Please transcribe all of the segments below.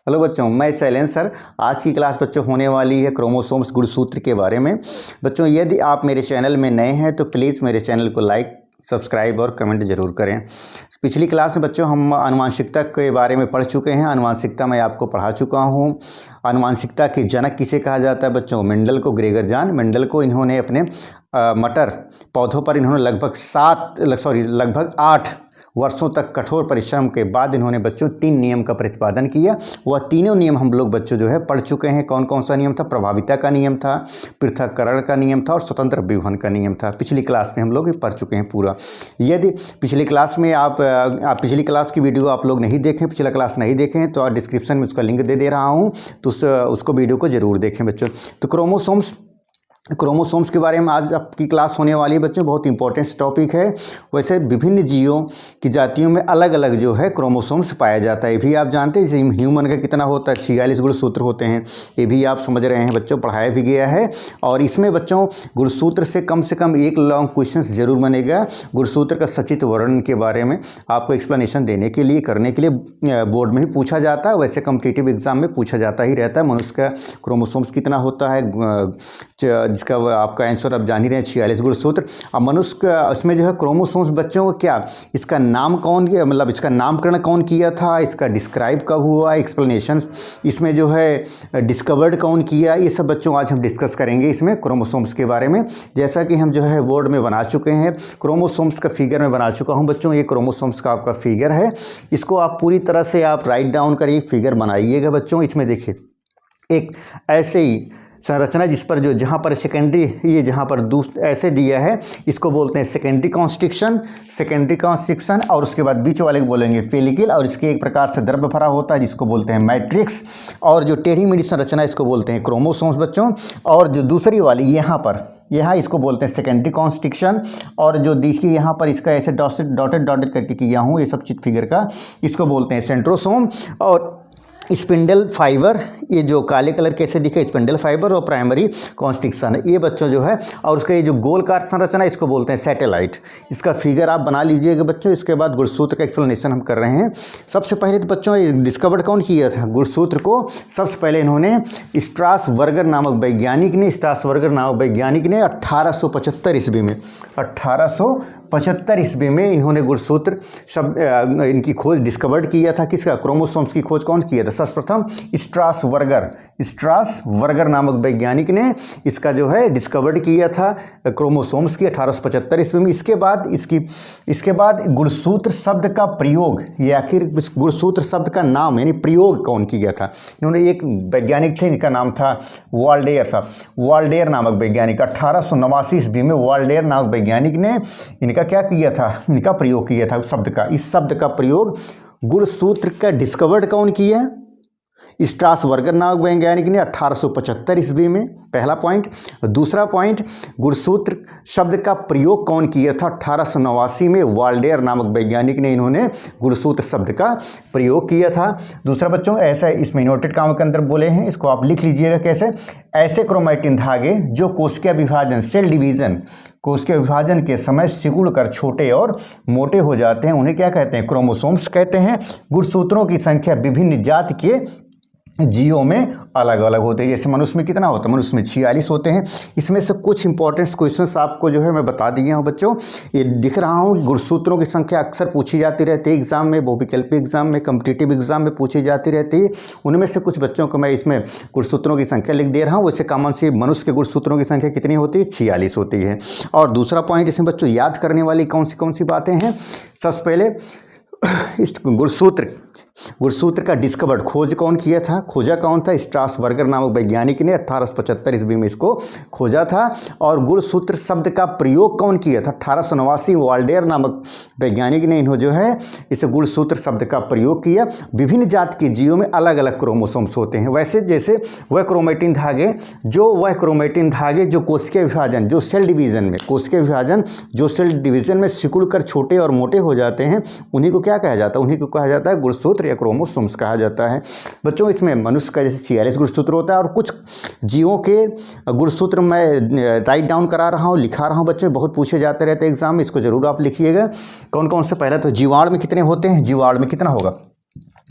Hello बच्चों, मैं Shailendra sir. आज की क्लास बच्चों होने वाली है क्रोमोसोम्स गुणसूत्र के बारे में। बच्चों यदि आप मेरे चैनल में नए हैं तो प्लीज़ मेरे चैनल को लाइक, सब्सक्राइब और कमेंट जरूर करें। पिछली क्लास में बच्चों हम आनुवंशिकता के बारे में पढ़ चुके हैं। आनुवंशिकता मैं आपको पढ़ा चुका हूँ। आनुवंशिकता के जनक किसे कहा जाता है बच्चों? मेंडल को, ग्रेगर जॉन मेंडल को। इन्होंने अपने मटर पौधों पर इन्होंने लगभग 8 वर्षों तक कठोर परिश्रम के बाद इन्होंने बच्चों 3 नियम का प्रतिपादन किया। वह तीनों नियम हम लोग बच्चों जो है पढ़ चुके हैं। कौन कौन सा नियम था? प्रभाविता का नियम था, पृथक्करण का नियम था और स्वतंत्र विवहन का नियम था। पिछली क्लास में हम लोग पढ़ चुके हैं पूरा। यदि पिछली क्लास में आप पिछली क्लास की वीडियो आप लोग नहीं देखें, पिछला क्लास नहीं देखें तो डिस्क्रिप्शन में उसका लिंक दे रहा हूँ, तो उसको वीडियो को ज़रूर देखें बच्चों। तो क्रोमोसोम्स के बारे में आज आपकी क्लास होने वाली है बच्चों। बहुत इंपॉर्टेंट टॉपिक है। वैसे विभिन्न जीवों की जातियों में अलग अलग जो है क्रोमोसोम्स पाया जाता है। ये भी आप जानते हैं। जैसे ह्यूमन का कितना होता है? 46 गुणसूत्र होते हैं। ये भी आप समझ रहे हैं बच्चों, पढ़ाया भी गया है। और इसमें बच्चों गुणसूत्र से कम एक लॉन्ग क्वेश्चन ज़रूर बनेगा। गुणसूत्र का सचित्र वर्णन के बारे में आपको एक्सप्लेनेशन देने के लिए, करने के लिए बोर्ड में ही पूछा जाता है। वैसे कॉम्पिटिटिव एग्जाम में पूछा जाता ही रहता है। मनुष्य का क्रोमोसोम्स कितना होता है, जिसका आपका आंसर आप जान ही रहे हैं, 46 गुणसूत्र। अब मनुष्य का इसमें जो है क्रोमोसोम्स बच्चों को क्या, इसका नाम कौन किया, मतलब इसका नामकरण कौन किया था, इसका डिस्क्राइब कब हुआ, एक्सप्लेनेशंस इसमें जो है डिस्कवर्ड कौन किया, ये सब बच्चों आज हम डिस्कस करेंगे इसमें क्रोमोसोम्स के बारे में। जैसा कि हम जो है बोर्ड में बना चुके हैं, क्रोमोसोम्स का फिगर में बना चुका हूँ बच्चों। ये क्रोमोसोम्स का आपका फिगर है। इसको आप पूरी तरह से आप राइट डाउन करिए, फिगर बनाइएगा बच्चों। इसमें देखिए एक ऐसे ही संरचना जिस पर जो जहाँ पर सेकेंडरी, ये जहाँ पर ऐसे दिया है इसको बोलते हैं सेकेंडरी कॉन्स्ट्रिक्शन, और उसके बाद बीच वाले को बोलेंगे पेलिकल, और इसके एक प्रकार से द्रव्य भरा होता है जिसको बोलते हैं मैट्रिक्स, और जो टेढ़ी मेढ़ी संरचना इसको बोलते हैं क्रोमोसोम्स बच्चों। और जो दूसरी वाली यहाँ इसको बोलते हैं सेकेंडरी कॉन्स्ट्रिक्शन, और जो देखिए यहाँ पर इसका ऐसे डॉटेड करके किया हूँ ये सब चीज फिगर का, इसको बोलते हैं सेंट्रोसोम। और स्पिंडल फाइबर, ये जो काले कलर कैसे दिखे, स्पिंडल फाइबर और प्राइमरी कॉन्स्ट्रिक्शन है ये बच्चों जो है। और उसका ये जो गोलकार संरचना इसको बोलते हैं सैटेलाइट। इसका फिगर आप बना लीजिएगा बच्चों। इसके बाद गुणसूत्र का एक्सप्लेनेशन हम कर रहे हैं। सबसे पहले तो बच्चों ये डिस्कवर्ड कौन किया था गुणसूत्र को? सबसे पहले इन्होंने स्ट्रासबर्गर नामक वैज्ञानिक ने 1875 ईस्वी में 1875 ईस्वी में इन्होंने गुणसूत्र शब्द इनकी खोज डिस्कवर्ड किया था। किसका? क्रोमोसोम्स की खोज कौन किया था? सर्वप्रथम स्ट्रासबर्गर नामक वैज्ञानिक ने इसका जो है डिस्कवर्ड किया था क्रोमोसोम्स की 1875 ईस्वी में। इसके बाद गुणसूत्र शब्द का प्रयोग, या आखिर गुणसूत्र शब्द का नाम यानी प्रयोग कौन किया था? इन्होंने एक वैज्ञानिक थे, इनका नाम था वाल्डेयर नामक वैज्ञानिक। 1889 ईस्वी में वाल्डेयर नामक वैज्ञानिक ने इनका क्या किया था? इनका प्रयोग किया था शब्द का। इस शब्द का प्रयोग गुणसूत्र का डिस्कवर्ड कौन किया? स्ट्रासबर्गर नामक वैज्ञानिक ने 1875 ईस्वी में, पहला पॉइंट। दूसरा पॉइंट, गुणसूत्र शब्द का प्रयोग कौन किया था? 1889 में वाल्डेयर नामक वैज्ञानिक ने इन्होंने गुणसूत्र शब्द का प्रयोग किया था। दूसरा बच्चों ऐसा इसमें नोटेड काम के अंदर बोले हैं, इसको आप लिख लीजिएगा कैसे। ऐसे क्रोमैटिन धागे जो कोशिका विभाजन, सेल डिवीजन, कोशिका विभाजन के समय सिकुड़ कर छोटे और मोटे हो जाते हैं, उन्हें क्या कहते हैं? क्रोमोसोम्स कहते हैं। गुणसूत्रों की संख्या विभिन्न जाति के जीवों में अलग अलग होते हैं। जैसे मनुष्य में कितना होता है? मनुष्य में 46 होते हैं। इसमें से कुछ इंपॉर्टेंट क्वेश्चंस आपको जो है मैं बता दिया हूँ बच्चों। ये दिख रहा हूँ कि गुणसूत्रों की संख्या अक्सर पूछी जाती रहती है एग्जाम में, बहुविकल्पी एग्जाम में, कॉम्पिटिटिव एग्जाम में पूछी जाती रहती है। उनमें से कुछ बच्चों को मैं इसमें गुणसूत्रों की संख्या लिख दे रहा हूँ। वैसे कॉमन से मनुष्य के गुणसूत्रों की संख्या कितनी होती है? 46 होती है। और दूसरा पॉइंट इसमें बच्चों याद करने वाली कौन सी बातें हैं? सबसे पहले इस गुणसूत्र का डिस्कवर्ड, खोज कौन किया था? खोजा कौन था? स्ट्रासबर्गर नामक वैज्ञानिक ने 1875 ईस्वी में इसको खोजा था। और गुणसूत्र शब्द का प्रयोग कौन किया था? 1889 वाल्डेयर नामक वैज्ञानिक ने इन्हों जो है इस गुणसूत्र शब्द का प्रयोग किया। विभिन्न जात के जीवों में अलग अलग क्रोमोसोम्स होते हैं। वैसे जैसे वह क्रोमेटिन धागे जो कोशिका विभाजन, जो सेल डिवीजन में सिकुड़ कर छोटे और मोटे हो जाते हैं, उन्हीं को क्या कहा जाता है? उन्हीं को कहा जाता है गुणसूत्र या क्रोमोसोम्स कहा जाता है बच्चों। इसमें मनुष्य का जैसे 46 गुणसूत्र होता है, और कुछ जीवों के गुणसूत्र मैं राइट डाउन करा रहा हूँ, लिखा रहा हूँ बच्चों। बहुत पूछे जाते रहते हैं एग्जाम में, इसको जरूर आप लिखिएगा। कौन कौन से? पहले तो जीवाणु में कितने होते हैं? जीवाणु में कितना होगा?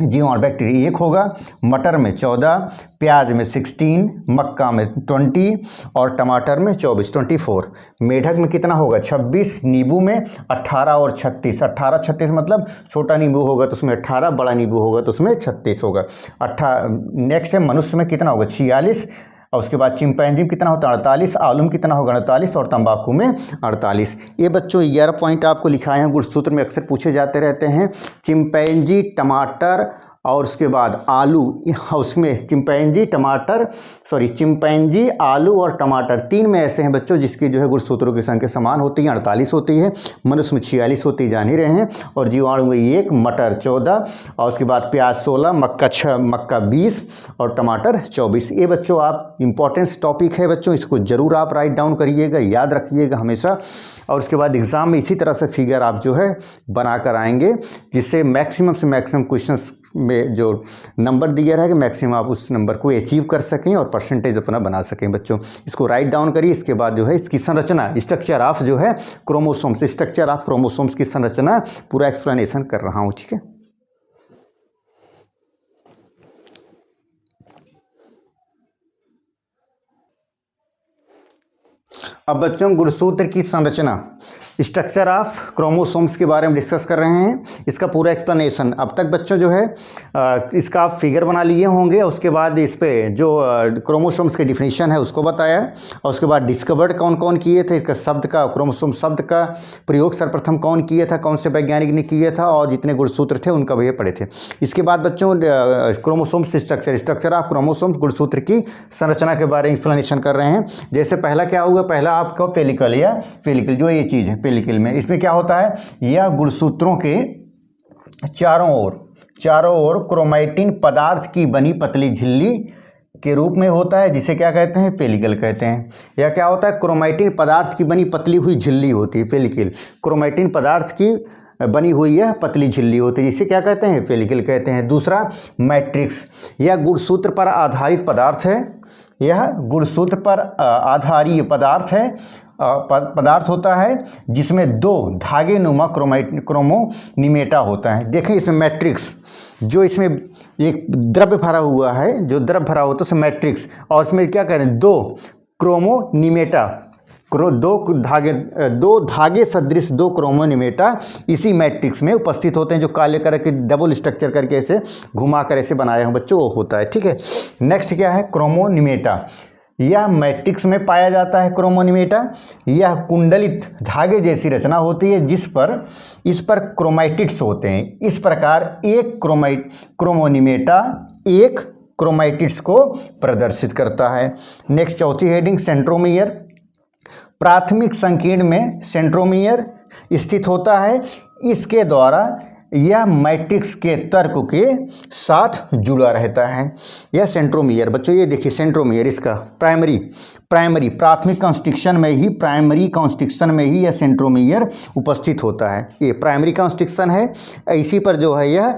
जीव और बैक्टीरिया 1 होगा, मटर में 14, प्याज में 16, मक्का में 20 और टमाटर में 24। मेढक में कितना होगा 26, नींबू में 18 और 36। 18 36 मतलब छोटा नींबू होगा तो उसमें 18, बड़ा नींबू होगा तो उसमें 36 होगा। नेक्स्ट है मनुष्य में कितना होगा 46, और उसके बाद चिंपैंजी में कितना होता है 48, आलू में कितना होगा 48 और तंबाकू में 48। ये बच्चों 11 पॉइंट आपको लिखाए हैं, गुणसूत्र में अक्सर पूछे जाते रहते हैं। चिंपैंजी, टमाटर और उसके बाद आलू, उसमें चिंपैंजी आलू और टमाटर 3 में ऐसे हैं बच्चों जिसकी जो है गुणसूत्रों की संख्या समान होती है, 48 होती है। मनुष्य में 46 होती है, जान ही रहे हैं। और जीवाणु में 1, मटर 14 और उसके बाद प्याज 16, मक्का 6, मक्का 20 और टमाटर 24। ये बच्चों आप इंपॉर्टेंट टॉपिक है बच्चों, इसको ज़रूर आप राइट डाउन करिएगा, याद रखिएगा हमेशा। और उसके बाद एग्ज़ाम में इसी तरह से फिगर आप जो है बना कर आएंगे, जिससे मैक्सिमम से मैक्सिमम क्वेश्चंस में जो नंबर दिया रहेगा मैक्सिमम आप उस नंबर को अचीव कर सकें और परसेंटेज अपना बना सकें बच्चों। इसको राइट डाउन करिए। इसके बाद जो है इसकी संरचना, स्ट्रक्चर ऑफ जो है क्रोमोसोम्स की संरचना पूरा एक्सप्लेनेशन कर रहा हूँ, ठीक है। अब बच्चों गुणसूत्र की संरचना, स्ट्रक्चर ऑफ क्रोमोसोम्स के बारे में डिस्कस कर रहे हैं, इसका पूरा एक्सप्लेनेशन। अब तक बच्चों जो है इसका आप फिगर बना लिए होंगे, उसके बाद इस पे जो क्रोमोसोम्स के डिफिनीशन है उसको बताया, और उसके बाद डिस्कवर्ड कौन कौन किए थे, इसका शब्द का क्रोमोसोम शब्द का प्रयोग सर्वप्रथम कौन किया था, कौन से वैज्ञानिक ने किया था, और जितने गुणसूत्र थे उनका भी पढ़े थे। इसके बाद बच्चों क्रोमोसोम्स स्ट्रक्चर ऑफ क्रोमोसोम्स गुणसूत्र की संरचना के बारे में एक्सप्लेनेशन कर रहे हैं। जैसे पहला क्या होगा, पहला आपका पेलिकल जो ये चीज़ है पेलिकल में, इसमें क्या होता है, यह गुणसूत्रों के चारों ओर क्रोमैटिन पदार्थ की बनी पतली झिल्ली के रूप में होता है, जिसे क्या कहते हैं पेलिकल कहते हैं। यह क्या होता है, क्रोमैटिन पदार्थ की बनी पतली हुई झिल्ली होती है पेलिकल। क्रोमैटिन पदार्थ की बनी हुई यह पतली झिल्ली होती है, जिसे क्या कहते हैं पेलिकल कहते हैं। दूसरा मैट्रिक्स, यह गुणसूत्र पर आधारित पदार्थ है, यह गुणसूत्र पर आधारित पदार्थ होता है जिसमें 2 धागे नुमा क्रोमोनिमेटा होता है। देखें इसमें मैट्रिक्स, जो इसमें एक द्रव्य भरा हुआ है, जो द्रव्य भरा होता है उसमें मैट्रिक्स, और इसमें क्या कह रहे हैं 2 क्रोमोनिमेटा, 2 धागे सदृश 2 क्रोमोनिमेटा इसी मैट्रिक्स में उपस्थित होते हैं, जो काले कलर के डबल स्ट्रक्चर करके ऐसे घुमा कर ऐसे बनाए हैं बच्चों, वो होता है, ठीक है। नेक्स्ट क्या है क्रोमोनिमेटा, यह मैट्रिक्स में पाया जाता है क्रोमोनिमेटा। यह कुंडलित धागे जैसी रचना होती है इस पर क्रोमैटिड्स होते हैं। इस प्रकार एक क्रोमोनिमेटा एक क्रोमैटिड्स को प्रदर्शित करता है। नेक्स्ट चौथी हेडिंग सेंट्रोमियर, प्राथमिक संकीर्ण में सेंट्रोमियर स्थित होता है, इसके द्वारा यह मैट्रिक्स के तर्क के साथ जुड़ा रहता है। यह सेंट्रोमियर बच्चों, ये देखिए सेंट्रोमियर, इसका प्राइमरी प्राथमिक कॉन्स्ट्रिक्शन में ही यह सेंट्रोमियर उपस्थित होता है। ये प्राइमरी कॉन्स्ट्रिक्शन है, इसी पर जो है यह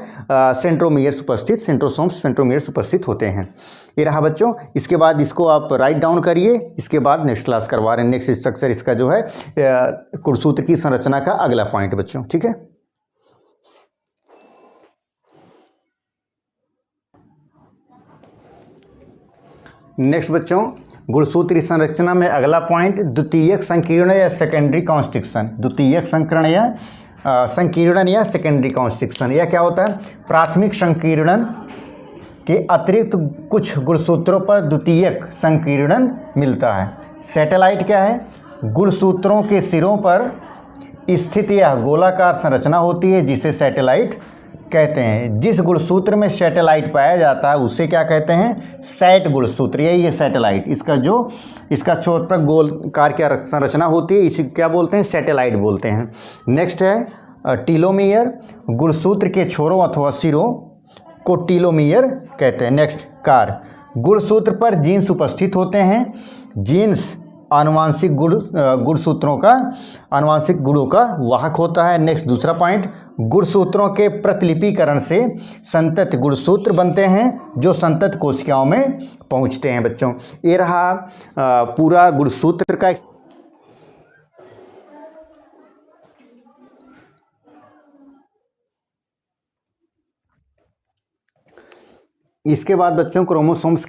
सेंट्रोमियर्स उपस्थित होते हैं। ये रहा बच्चों। इसके बाद इसको आप राइट डाउन करिए, इसके बाद नेक्स्ट क्लास करवा रहे हैं। नेक्स्ट स्ट्रक्चर इसका जो है गुणसूत्र की संरचना का अगला पॉइंट बच्चों, ठीक है। नेक्स्ट बच्चों गुणसूत्री संरचना में अगला पॉइंट द्वितीयक संकीर्ण या सेकेंडरी कॉन्स्ट्रिक्शन। द्वितीयक संकीर्णन या सेकेंडरी कॉन्स्ट्रिक्शन, यह क्या होता है, प्राथमिक संकीर्णन के अतिरिक्त कुछ गुणसूत्रों पर द्वितीयक संकीर्णन मिलता है। सैटेलाइट क्या है, गुणसूत्रों के सिरों पर स्थित यह गोलाकार संरचना होती है जिसे सैटेलाइट कहते हैं। जिस गुणसूत्र में सैटेलाइट पाया जाता है उसे क्या कहते हैं, सैट गुणसूत्र। यही है सैटेलाइट, इसका छोर पर गोलकार की संरचना होती है, इसे क्या बोलते हैं, सैटेलाइट बोलते हैं। नेक्स्ट है टीलोमियर, गुणसूत्र के छोरों अथवा सिरों को टीलोमियर कहते हैं। नेक्स्ट कार, गुणसूत्र पर जीन्स उपस्थित होते हैं, जीन्स आनुवांशिक गुणों का वाहक होता है। नेक्स्ट दूसरा पॉइंट, गुणसूत्रों के प्रतिलिपिकरण से संतत गुणसूत्र बनते हैं जो संतत कोशिकाओं में पहुंचते हैं बच्चों। ये रहा पूरा गुणसूत्र का। इसके बाद बच्चों क्रोमोसोम्स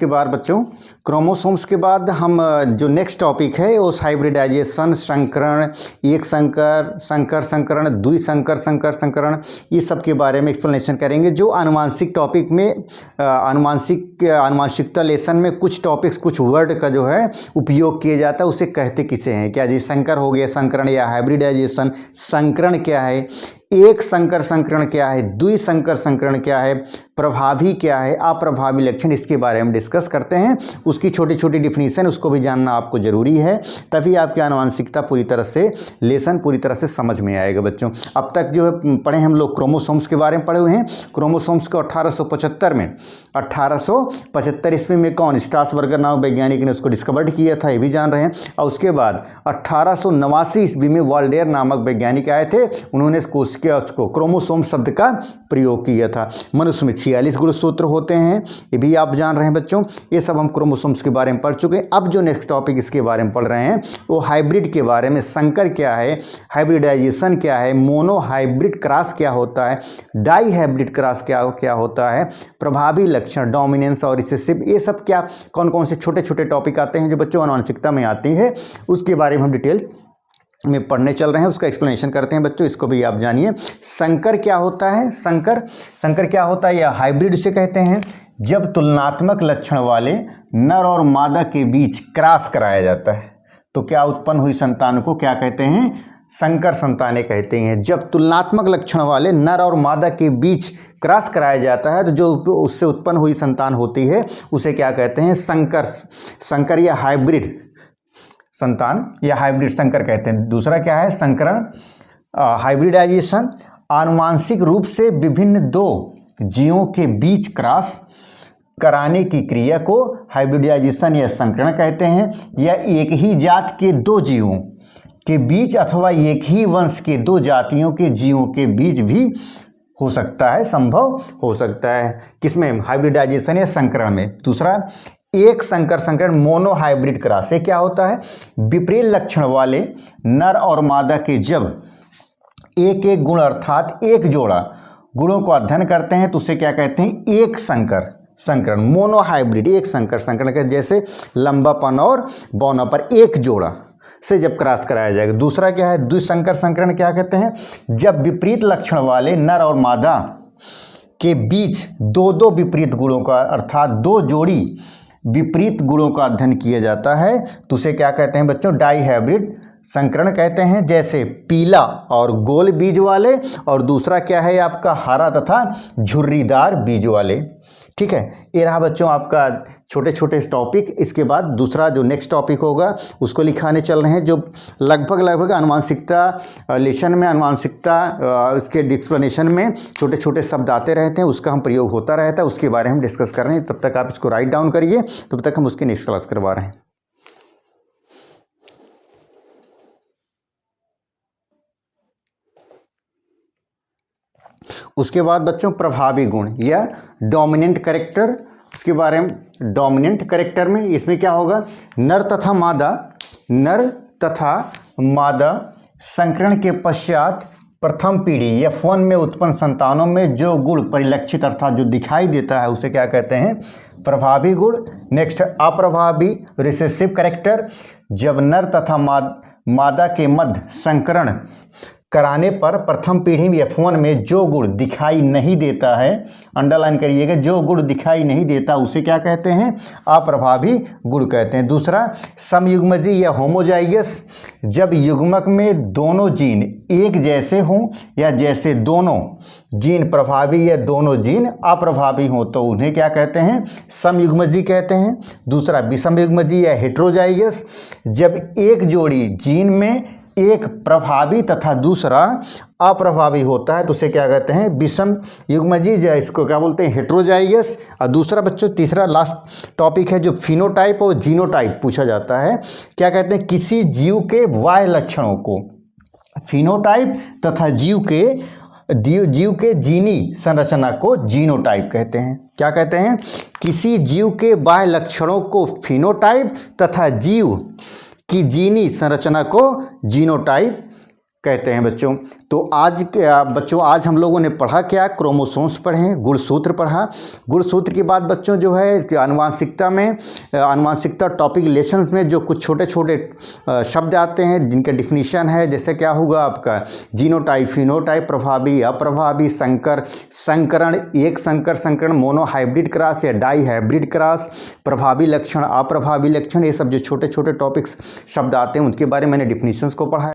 के बाद हम जो नेक्स्ट टॉपिक है वो हाइब्रिडाइजेशन, संकरण, एक संकरण, द्विसंकर, संकरण, ये सब के बारे में एक्सप्लेनेशन करेंगे। जो आनुवांशिक टॉपिक में आनुवांशिकता लेसन में कुछ टॉपिक्स, कुछ वर्ड का जो है उपयोग किया जाता है, उसे कहते किसे हैं, क्या जी संकर हो गया संकरण या हाइब्रिडाइजेशन, संकरण क्या है, एक संकर संकरण क्या है, द्विसंकर संकरण क्या है, प्रभावी क्या है, अप्रभावी लक्षण, इसके बारे में डिस्कस करते हैं। उसकी छोटी छोटी डिफिनीशन उसको भी जानना आपको ज़रूरी है, तभी आपकी आनुवांशिकता पूरी तरह से लेसन पूरी तरह से समझ में आएगा बच्चों। अब तक जो है पढ़े हम लोग क्रोमोसोम्स के बारे में पढ़े हुए हैं। क्रोमोसोम्स को 1875 ईस्वी में कौन, स्ट्रासबर्गर नामक वैज्ञानिक ने उसको डिस्कवर्ड किया था, ये भी जान रहे हैं। और उसके बाद 1889 ईस्वी में वाल्डेयर नामक वैज्ञानिक आए थे, उन्होंने उसको क्रोमोसोम शब्द का प्रयोग किया था। मनुष्य में 46 गुणसूत्र होते हैं, ये भी आप जान रहे हैं बच्चों। ये सब हम क्रोमोसोम्स के बारे में पढ़ चुके हैं। अब जो नेक्स्ट टॉपिक इसके बारे में पढ़ रहे हैं वो हाइब्रिड के बारे में, संकर क्या है, हाइब्रिडाइजेशन क्या है, मोनो हाइब्रिड क्रॉस क्या होता है, डाई हाइब्रिड क्रॉस क्या होता है, प्रभावी लक्षण, डोमिनेंस और रिसेसिव, ये सब क्या कौन कौन से छोटे छोटे टॉपिक आते हैं जो बच्चों आनुवंशिकता में आती है, उसके बारे में हम डिटेल में पढ़ने चल रहे हैं। उसका एक्सप्लेनेशन करते हैं बच्चों, इसको भी आप जानिए। संकर क्या होता है, संकर क्या होता है या हाइब्रिड से कहते हैं जब तुलनात्मक लक्षण वाले नर और मादा के बीच क्रॉस कराया जाता है तो क्या उत्पन्न हुई संतान को क्या कहते हैं, संकर संतानें कहते हैं। जब तुलनात्मक लक्षण वाले नर और मादा के बीच क्रॉस कराया जाता है तो जो उससे उत्पन्न हुई संतान होती है उसे क्या कहते हैं, संकर या हाइब्रिड संतान या हाइब्रिड संकर कहते हैं। दूसरा क्या है, संकरण, हाइब्रिडाइजेशन, आनुवांशिक रूप से विभिन्न दो जीवों के बीच क्रॉस कराने की क्रिया को हाइब्रिडाइजेशन या संकरण कहते हैं। या एक ही जात के दो जीवों के बीच अथवा एक ही वंश के दो जातियों के जीवों के बीच भी हो सकता है, संभव हो सकता है, किसमें, हाइब्रिडाइजेशन या संकरण में। दूसरा एक संकर संकरण, मोनो हाइब्रिड क्रॉस से क्या होता है, विपरीत लक्षण वाले नर और मादा के जब एक एक गुण अर्थात एक जोड़ा गुणों को अध्ययन करते हैं तो उसे क्या कहते हैं, एक संकर संकरण, मोनो हाइब्रिड, एक संकर संकरण का, जैसे लंबापन और बौना पर एक जोड़ा से जब क्रॉस कराया जाएगा। दूसरा क्या है, द्विसंकर संकरण क्या कहते हैं, जब विपरीत लक्षण वाले नर और मादा के बीच दो दो विपरीत गुणों का अर्थात दो जोड़ी विपरीत गुणों का अध्ययन किया जाता है तो उसे क्या कहते हैं बच्चों, डाई हाइब्रिड संकरण कहते हैं। जैसे पीला और गोल बीज वाले, और दूसरा क्या है आपका हरा तथा झुर्रीदार बीज वाले। ठीक है, ये रहा बच्चों आपका छोटे छोटे टॉपिक। इसके बाद दूसरा जो नेक्स्ट टॉपिक होगा उसको लिखाने चल रहे हैं, जो लगभग आनुवांशिकता लेसन में, आनुवांशिकता इसके एक्सप्लेनेशन में छोटे छोटे शब्द आते रहते हैं, उसका हम प्रयोग होता रहता है, उसके बारे में हम डिस्कस कर रहे हैं। तब तक आप इसको राइट डाउन करिए, तब तक हम उसकी नेक्स्ट क्लास करवा रहे हैं। उसके बाद बच्चों प्रभावी गुण या डोमिनेंट कैरेक्टर, उसके बारे में, डोमिनेंट कैरेक्टर में इसमें क्या होगा, नर तथा मादा संकरण के पश्चात प्रथम पीढ़ी F1 में उत्पन्न संतानों में जो गुण परिलक्षित अर्थात जो दिखाई देता है उसे क्या कहते हैं, प्रभावी गुण। नेक्स्ट अप्रभावी रिसेसिव कैरेक्टर, जब नर तथा मादा के मध्य संकरण कराने पर प्रथम पीढ़ी में F1 में जो गुण दिखाई नहीं देता है, अंडरलाइन करिएगा, जो गुण दिखाई नहीं देता उसे क्या कहते हैं, अप्रभावी गुण कहते हैं। दूसरा समयुग्मजी या होमोजाइगस, जब युग्मक में दोनों जीन एक जैसे हों या जैसे दोनों जीन प्रभावी या दोनों जीन अप्रभावी हों तो उन्हें क्या कहते हैं, समयुग्मजी कहते हैं। दूसरा विषमयुग्मजी या हेट्रोजाइगस, जब एक जोड़ी जीन में एक प्रभावी तथा दूसरा अप्रभावी होता है तो उसे क्या कहते हैं, विषम युग्मजी, या इसको क्या बोलते हैं, हेट्रोजाइगस। और दूसरा बच्चों तीसरा लास्ट टॉपिक है जो फिनोटाइप और जीनोटाइप पूछा जाता है, क्या कहते हैं, किसी जीव के बाह्य लक्षणों को फिनोटाइप तथा जीव के जीनी संरचना को जीनोटाइप कहते हैं। क्या कहते हैं, किसी जीव के बाह्य लक्षणों को फिनोटाइप तथा जीव की जीनी संरचना को जीनोटाइप कहते हैं बच्चों। तो आज हम लोगों ने पढ़ा क्या, क्रोमोसोम्स पढ़े, गुणसूत्र पढ़ा। गुणसूत्र के बाद बच्चों जो है आनुवांशिकता टॉपिक लेसन में जो कुछ छोटे छोटे शब्द आते हैं जिनका डिफिनीशन है, जैसे क्या होगा आपका जीनोटाइप, फिनोटाइप, प्रभावी, अप्रभावी, संकरण, एक संकरण, मोनोहाइब्रिड क्रॉस या डाई हाइब्रिड क्रॉस, प्रभावी लक्षण, अप्रभावी लक्षण, ये सब जो छोटे छोटे टॉपिक्स शब्द आते हैं उनके बारे में मैंने डिफिनीशंस को पढ़ा है।